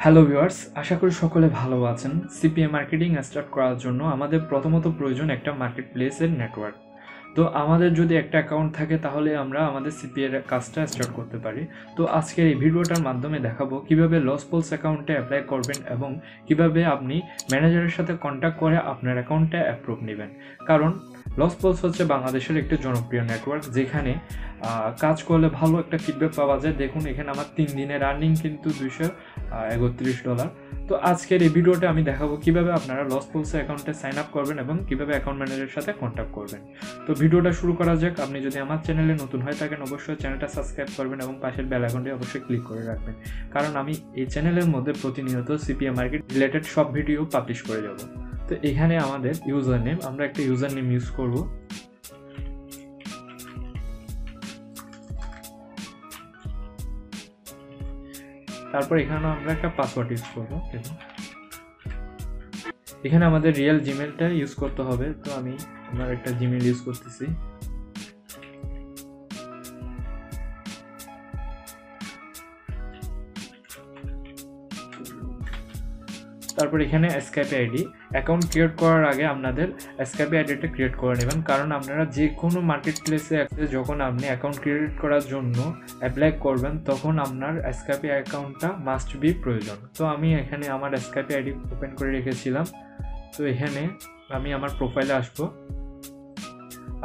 Hello viewers, আশা করি সকলে ভালো আছেন। সিপিএ মার্কেটিং স্টার্ট করার জন্য আমাদের প্রথমত প্রয়োজন একটা মার্কেট প্লেসের নেটওয়ার্ক। তো আমাদের যদি একটা অ্যাকাউন্ট থাকে তাহলে আমরা আমাদের সিপিএ এর কাজটা স্টার্ট করতে পারি। তো আজকের এই ভিডিওটার মাধ্যমে দেখাবো কিভাবে লসপলস অ্যাকাউন্টে অ্যাপ্লাই করবেন এবং কিভাবে আপনি ম্যানেজারের সাথে কন্ট্যাক্ট করে আপনার অ্যাকাউন্টে অ্যাপ্রুভ নেবেন। কারণ লসপলস হচ্ছে বাংলাদেশের একটি জনপ্রিয় নেটওয়ার্ক, যেখানে কাজ করলে ভালো একটা ফিডব্যাক পাওয়া যায়। দেখুন এখানে আমার 3 দিনের আর্নিং কিন্তু $231। তো আজকের এই ভিডিওতে আমি দেখাবো কিভাবে আপনারা লসপলস অ্যাকাউন্টে সাইন আপ করবেন এবং কিভাবে অ্যাকাউন্ট ম্যানেজারের সাথে কন্ট্যাক্ট করবেন। তো ভিডিওটা শুরু করা যাক। আপনি যদি আমার চ্যানেলে নতুন হয়ে থাকেন অবশ্যই চ্যানেলটা সাবস্ক্রাইব করবেন এবং পাশের বেল আইকনটি অবশ্যই ক্লিক করে রাখবেন, কারণ আমি এই চ্যানেলের মধ্যে প্রতিনিয়ত সিপিএ মার্কেট রিলেটেড সব ভিডিও পাবলিশ করে যাব। তো এখানে আমাদের ইউজার নেম, আমরা একটা ইউজার নেম ইউজ করব। তারপর এখানে আমরা একটা পাসওয়ার্ড ইউজ করব। এখানে আমাদের রিয়েল জিমেলটা ইউজ করতে হবে। তো আমি আমার একটা জিমেল ইউজ করতেছি। তারপর এখানে এসকেপি আইডি। অ্যাকাউন্ট ক্রিয়েট করার আগে আপনাদের এসকেপি আইডিটা ক্রিয়েট করে নেবেন, কারণ আপনারা যে কোনো মার্কেট প্লেসে যখন আপনি অ্যাকাউন্ট ক্রিয়েট করার জন্য অ্যাপ্লাই করবেন তখন আপনার এসকেপি অ্যাকাউন্টটা মাস্ট বি প্রয়োজন। তো আমি এখানে আমার এসকেপি আইডি ওপেন করে রেখেছিলাম। তো এখানে আমি আমার প্রোফাইলে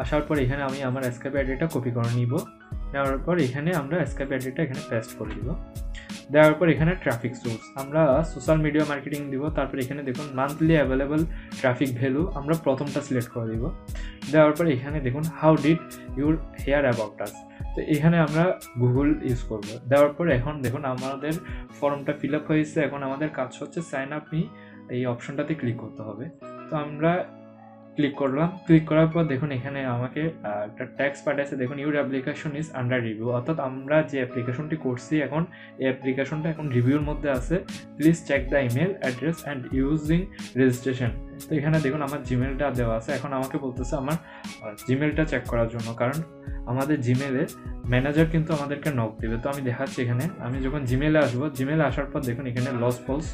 আসার পর এখানে আমি আমার এসকেপি আইডিটা কপি করে নিব। নেওয়ার পর এখানে আমরা এসকেপি আইডিটা এখানে পেস্ট করে দিব। দেওয়ার পর এখানে ট্রাফিক সোর্স আমরা সোশ্যাল মিডিয়া মার্কেটিং দিব। তারপর এখানে দেখুন মান্থলি অ্যাভেলেবল ট্রাফিক ভ্যালু আমরা প্রথমটা সিলেক্ট করে দিব। দেওয়ার পর এখানে দেখুন how did your hear about us. তো এখানে আমরা গুগল ইউজ করব। দেওয়ার পর এখন দেখুন আমাদের ফর্মটা ফিল আপ হয়েছে। এখন আমাদের কাজ হচ্ছে সাইন আপ মি, এই অপশনটাতে ক্লিক করতে হবে। তো আমরা ক্লিক করলাম। ক্লিক করার পর দেখুন এখানে আমাকে একটা ট্যাক্স পাঠাচ্ছে। দেখুন your application is under review, অর্থাৎ আমরা যে অ্যাপ্লিকেশনটি করছি এখন এই অ্যাপ্লিকেশনটা এখন রিভিউর মধ্যে আছে। Please check the email address and using registration. তো এখানে দেখুন আমার জিমেলটা দেওয়া আছে। এখন আমাকে বলতেছে আমার জিমেলটা চেক করার জন্য, কারণ আমাদের জিমেলে ম্যানেজার কিন্তু আমাদেরকে নক দেবে। তো আমি দেখাচ্ছি এখানে আমি যখন জিমেলে আসবো, জিমেলে আসার পর দেখুন এখানে লসপলস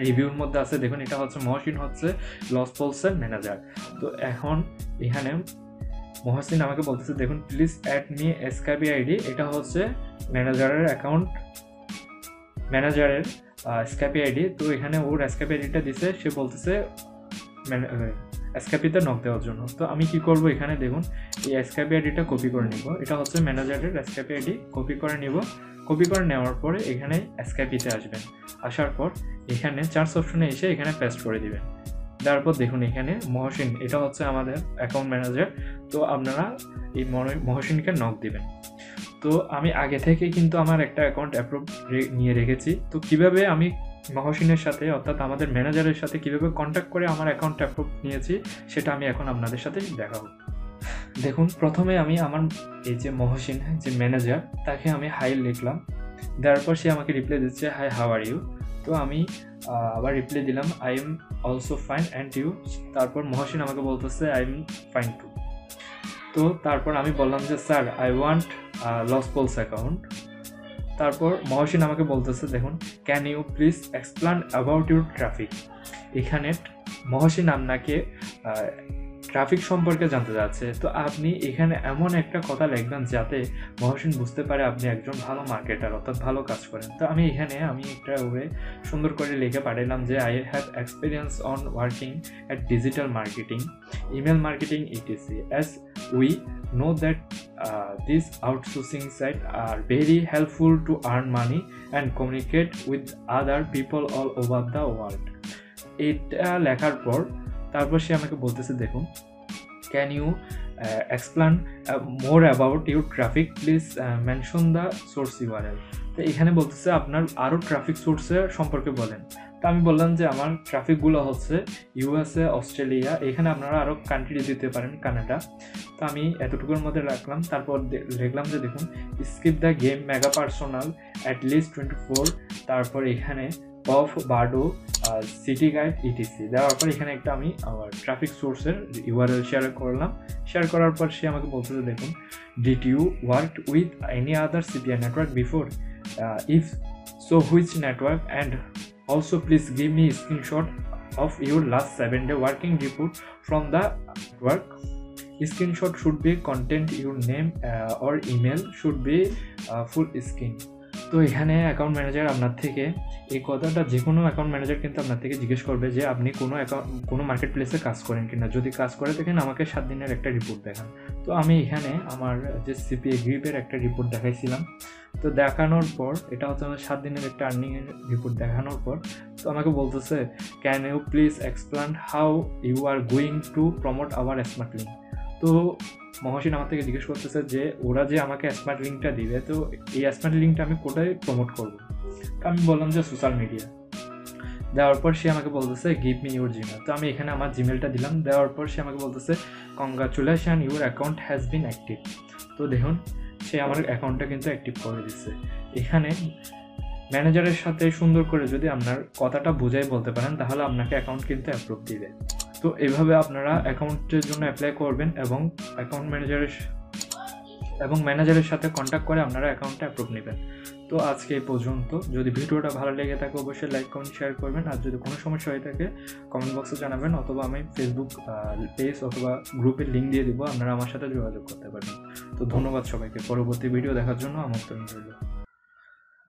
রিভিউর মধ্যে আছে। দেখুন এটা হচ্ছে মহসিন হচ্ছে লসপলসের ম্যানেজার। তো এখন এখানে মহসিন আমাকে বলতেছে দেখুন please add me SKP ID. এটা হচ্ছে ম্যানেজারের অ্যাকাউন্ট, ম্যানেজারের এসকেপি আইডি। তো এখানে ওর এসকেপি আইডিটা দিছে, সে বলতেছে এসকেপিতে নক দেওয়ার জন্য। তো আমি কি করব, এখানে দেখুন এই এসকেপি আইডিটা কপি করে নিব। এটা হচ্ছে ম্যানেজারের এসকেপি আইডি, কপি করে নিব। কপি করে নেওয়ার পরে এখানে এসকেপিতে আসবেন। আসার পর এখানে চার্জ অপশনে এসে এখানে পেস্ট করে দিবেন। তারপর দেখুন এখানে মহসিন, এটা হচ্ছে আমাদের অ্যাকাউন্ট ম্যানেজার। তো আপনারা এই মহসিনকে নক দিবেন। তো আমি আগে থেকে কিন্তু আমার একটা অ্যাকাউন্ট অ্যাপ্রুভ নিয়ে রেখেছি। তো কিভাবে আমি মহসিনের সাথে অর্থাৎ আমাদের ম্যানেজারের সাথে কিভাবে কন্ট্যাক্ট করে আমার অ্যাকাউন্ট অ্যাপ্রুভ নিয়েছি সেটা আমি এখন আপনাদের সাথে দেখাবো। দেখুন প্রথমে আমি আমার এই যে মহসিন যে ম্যানেজার তাকে আমি হাই লিখলাম। দেওয়ার পর সে আমাকে রিপ্লাই দিচ্ছে হাই হাউ আর ইউ। তো আমি আবার রিপ্লাই দিলাম I am also fine and you. তারপর মহসিন আমাকে বলতেছে আই এম ফাইন টু। তো তারপর আমি বললাম যে sir I want lossplus account. তারপর মহসিন আমাকে বলতেছে দেখুন can you please explain about your traffic. এখানে মহসিন আপনাকে ট্রাফিক সম্পর্কে জানতে যাচ্ছে। তো আপনি এখানে এমন একটা কথা লিখবেন যাতে মহসিন বুঝতে পারে আপনি একজন ভালো মার্কেটার অর্থাৎ ভালো কাজ করেন। তো আমি এখানে একটা ওয়ে সুন্দর করে লিখে পাঠালাম যে I have experience on working at digital marketing, email marketing etc, as we know that these outsourcing sites are very helpful to earn money and communicate with other people all over the world। এটা লেখার পর তারপর সে আমাকে বলতেছে দেখুন can you explain more about your traffic, please mention the source URL. তো এখানে বলতেছে আপনার আরও ট্রাফিক সোর্সের সম্পর্কে বলেন। তো আমি বললাম যে আমার ট্রাফিকগুলো হচ্ছে ইউএসএ, অস্ট্রেলিয়া, এখানে আপনারা আরও কান্ট্রি দিতে পারেন, কানাডা। তো আমি এতটুকুর মধ্যে রাখলাম। তারপর লিখলাম যে দেখুন skip the game mega personal at least 24। তারপর এখানে অফ বার্ডো সিটি গাইড ইটিসি দেওয়ার পর এখানে একটা আমি আমার ট্রাফিক সোর্সের ইউআরএল শেয়ার করলাম। শেয়ার করার পর সে আমাকে বলতে দেখুন did you work with any other CPI network before, if So which network, and also please give me a screenshot of your last 7-day working report from the network. Screenshot should be content your name or email should be full screen. তো এখানে account manager আপনার থেকে এই কথাটা যে কোনো account manager কিন্তু আপনার থেকে জিজ্ঞেস করবে যে আপনি কোনো মার্কেট প্লেসে কাজ করেন কিনা। যদি কাজ করে থাকেন আমাকে 7 দিনের একটা রিপোর্ট দেখান। তো আমি এখানে আমার যে সিপিএ গ্রিপের একটা রিপোর্ট দেখাইছিলাম, তো দেখানোর পর এটা হচ্ছে আমার 7 দিনের একটা আর্নিংয়ের রিপোর্ট দেখানোর পর তো আমাকে বলতেছে can you please explain how you are going to promote our smart link. তো মহসিন আমার থেকে জিজ্ঞেস করতেছে যে ওরা যে আমাকে স্মার্ট লিঙ্কটা দিবে, তো এই স্মার্ট লিঙ্কটা আমি কোথায় প্রমোট করবো। আমি বললাম যে সোশ্যাল মিডিয়া। দেওয়ার পর সে আমাকে বলতেছে গিভ মি ইউর জিমেল। তো আমি এখানে আমার জিমেলটা দিলাম। দেওয়ার পর সে আমাকে বলতেছে congratulation your account has been active. তো দেখুন সে আমার অ্যাকাউন্টটা কিন্তু অ্যাক্টিভ করে দিচ্ছে। এখানে ম্যানেজারের সাথে সুন্দর করে যদি আপনার কথাটা বুঝাই বলতে পারেন তাহলে আপনাকে অ্যাকাউন্ট কিন্তু অ্যাপ্রুভ দিবে। তো এভাবে আপনারা অ্যাকাউন্টের জন্য অ্যাপ্লাই করবেন এবং ম্যানেজারের সাথে কন্ট্যাক্ট করে আপনারা অ্যাকাউন্টটা অ্যাপ্রুভ নেবেন। তো আজকে এই পর্যন্ত। যদি ভিডিওটা ভালো লেগে থাকে অবশ্যই লাইক কমেন্ট শেয়ার করবেন। আর যদি কোনো সমস্যা হয়ে থাকে কমেন্ট বক্সে জানাবেন, অথবা আমি ফেসবুক পেজ অথবা গ্রুপের লিঙ্ক দিয়ে দিব, আপনারা আমার সাথে যোগাযোগ করতে পারবেন। তো ধন্যবাদ সবাইকে। পরবর্তী ভিডিও দেখার জন্য আমন্ত্রণ রইল।